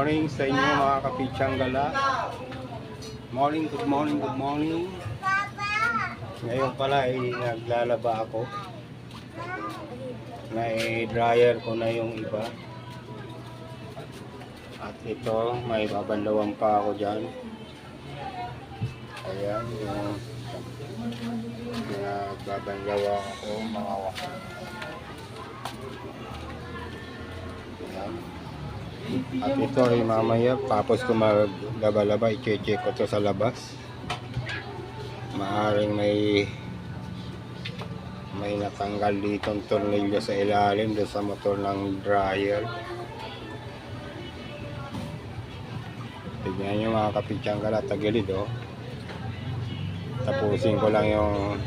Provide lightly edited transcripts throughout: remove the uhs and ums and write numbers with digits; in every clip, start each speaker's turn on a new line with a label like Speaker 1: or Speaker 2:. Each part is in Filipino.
Speaker 1: morning sa inyo mga kapitsang gala. Morning, good morning, good morning. Ngayon pala ay naglalaba ako. Na-dryer ko na yung iba. At ito, may babanlawan pa ako dyan. Ayan, yung nagbabanlawan ako mga wako. Ayan. At ito ay mamaya, tapos ko maglaba-laba, i-check ko to sa labas. Maaring may natanggal ditong tornilyo sa ilalim doon sa motor ng dryer. Tignan nyo mga kapitsang gala, tagilid oh. Tapusin ko lang yung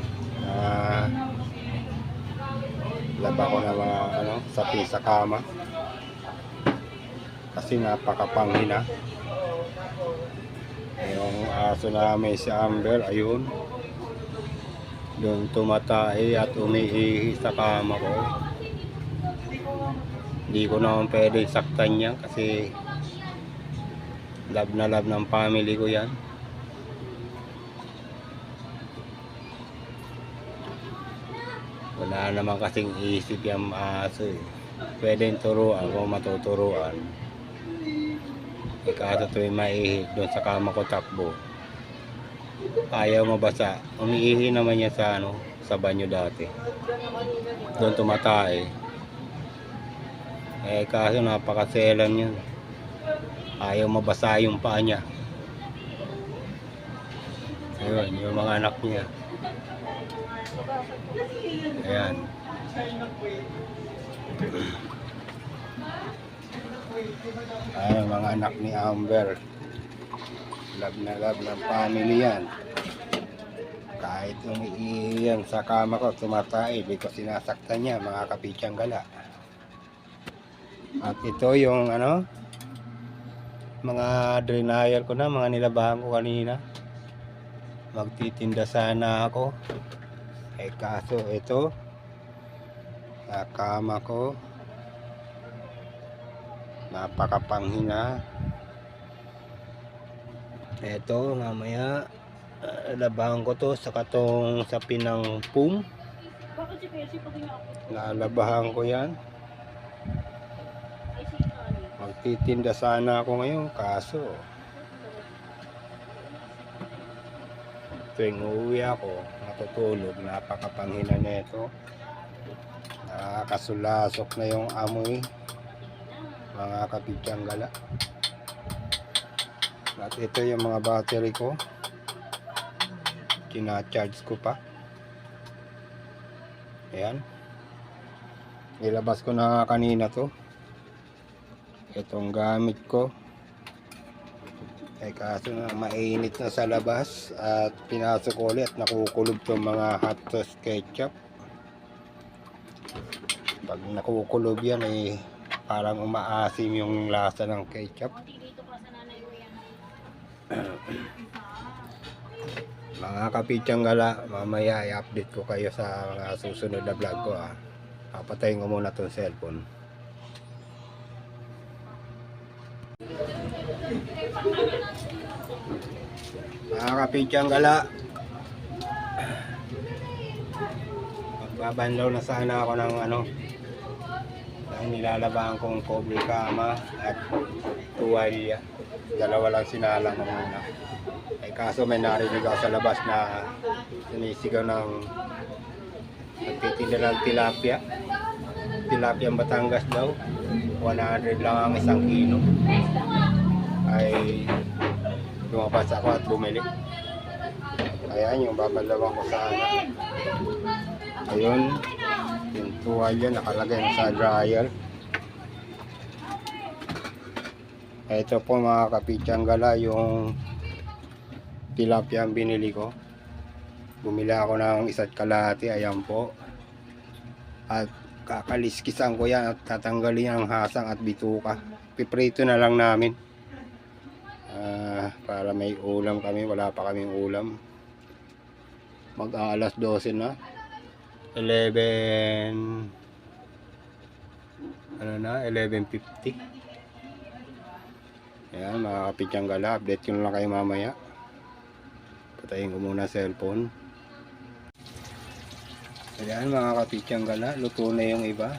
Speaker 1: laba ko na mga sapi sa kama. Kasi napakapanghina. Yung aso namin si Amber, ayun. Doon tumatay at umiihi sa kama ko. Hindi ko naman pwede saktan yan kasi love na love ng family ko yan. Wala naman kasing isip yung aso eh. Pwedeng turuan kung matuturuan. Kaso tuwing maihi doon sa kama ko takbo, ayaw mabasa. Umiihi naman niya sa banyo dati. Doon tumatay. Kaso napakaselan yun. Ayaw mabasa yung paa niya. Ayun, yung mga anak niya. Ayan. Ay, mga anak ni Amber. Love na love ng family yan. Kahit umiiyan sa kama ko, tumatay, di ko sinasaktan niya, mga kapitsang gala. At ito yung mga dryer ko na, mga nilabahan ko kanina. Magtitinda sana ako. Kaso ito, sa kama ko, napakapanghina. Eto mamaya labahan ko to sa katong sa pinang pum. Lalabahan ko yan. Magtitinda sana ako ngayon, kaso tuwing uuwi ako matutulog, napakapanghina nito. Nakakasulasok na yung amoy, mga kapitsang gala. At ito yung mga battery ko, kina-charge ko pa. Ayan, ilabas ko na kanina to, itong gamit ko. Kaso na mainit na sa labas at pinasok ko ulit, nakukulob tong mga hot sauce ketchup. Pag nakukulob yan parang umaasim yung lasa ng ketchup. Mga kapitsang gala, mamaya i-update ko kayo sa mga susunod na vlog ko. Papatayin ko muna tong cellphone. Mga kapitsang gala, magbabanlaw na sana ako ng dahil nilalabahan kong kobre kama at tuwalya. Dalawa lang sinalang ko muna. Kaso may narinig ako sa labas na sinisigaw ng nagtitinda ng tilapia. Tilapia Batangas daw, 100 lang ang isang kilo. Ay lumabas ako at bumili. Ayan yung babalawang ko sana. Ayun, yung tuwalya nakalagay na sa dryer. Ito po mga kapitsang gala, yung tilapia ang binili ko. Bumili ako ng isa't kalahati, ayan po. At kakaliskisan ko yan at tatanggalin ang hasang at bituka. Piprito na lang namin. Para may ulam kami, wala pa kaming ulam. Mag-aalas 12 na. 11:50. Ayan mga kapityanggala, update ko na lang kayo mamaya. Patayin ko muna cellphone. Ayan mga kapityanggala, luto na yung iba.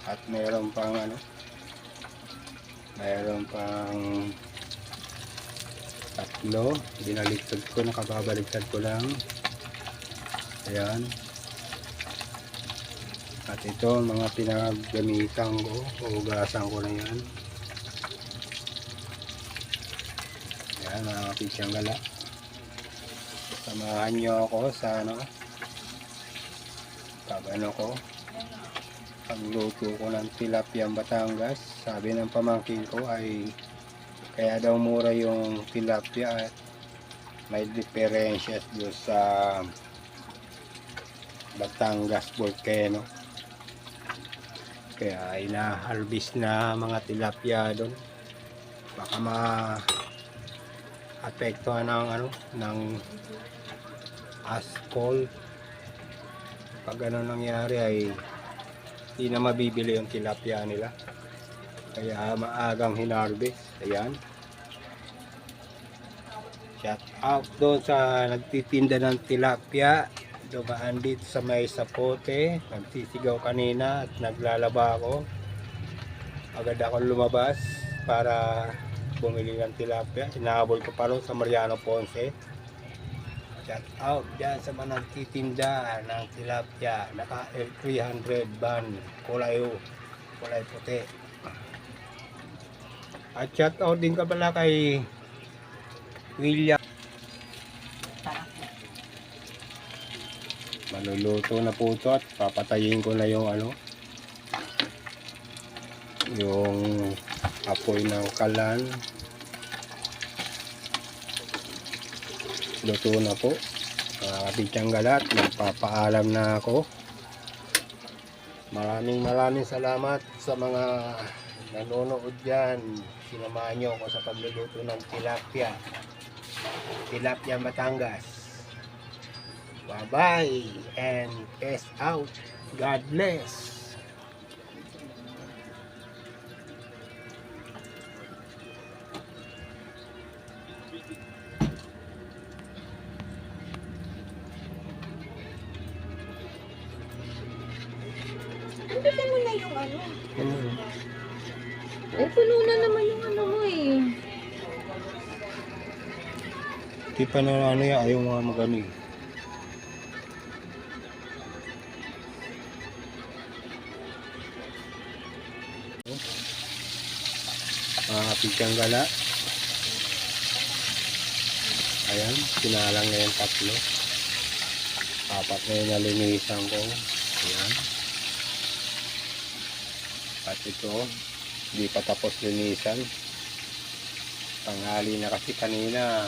Speaker 1: At mayroon pang mayroon pang tatlo. Binaliktad ko, nakababaliktad ko lang. Ayan. At ito mga pinaggamitan ko, hugasan ko na yan. Ayan mga kapityanggala, samahan nyo ako sa pagluto ko ng tilapia Batangas. Sabi ng pamangkin ko ay kaya daw mura yung tilapia at may diferensya doon sa Batangas volcano. Kaya ina-harvest na mga tilapia doon. Baka ma-apektuhan ng asphalt. Pag nangyari ay hindi na mabibili yung tilapia nila. Kaya maagang hinarvest. Ayan. Shout out doon sa nagtitinda ng tilapia. Dumaan dito sa may sapote. Nagsisigaw kanina at naglalaba ako. Agad ako lumabas para bumili ng tilapia. Inahabol ko pa rin sa Mariano Ponce. Shout out dyan sa mga nagtitinda ng tilapia. Naka L300 ban. Kulay puti. At shout out din ka pala kay William. Maluluto na po ito at papatayin ko na yung yung apoy ng kalan. Luto na po mga kapityanggala, magpapaalam na ako. Maraming salamat sa mga nanonood dyan. Sinamahan nyo ako sa pagluluto ng tilapia Batangas. Bye bye and peace out. God bless.
Speaker 2: Andiyan mo na yung Eh, puno na naman yung mo eh.
Speaker 1: Di pa na yan, ayaw mga magani. Mga kapityanggala. Ayan, sinalang na yung tatlo. Apat na yung nalinisan ko. Ayan. At ito, hindi pa tapos linisan. Tanghali na kasi kanina.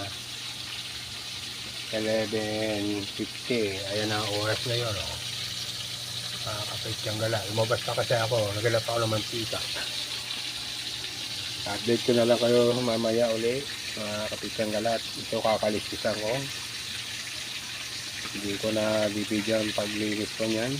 Speaker 1: 11:50. Ayan ang oras na yun. Kapityanggala. Lumabas na kasi ako. Nagalap ako ng mantika. Update ko na lang kayo mamaya uli. Kapityanggala. Ito kakalistisan ko. Hindi ko na bibigyan paglinis ko niyan.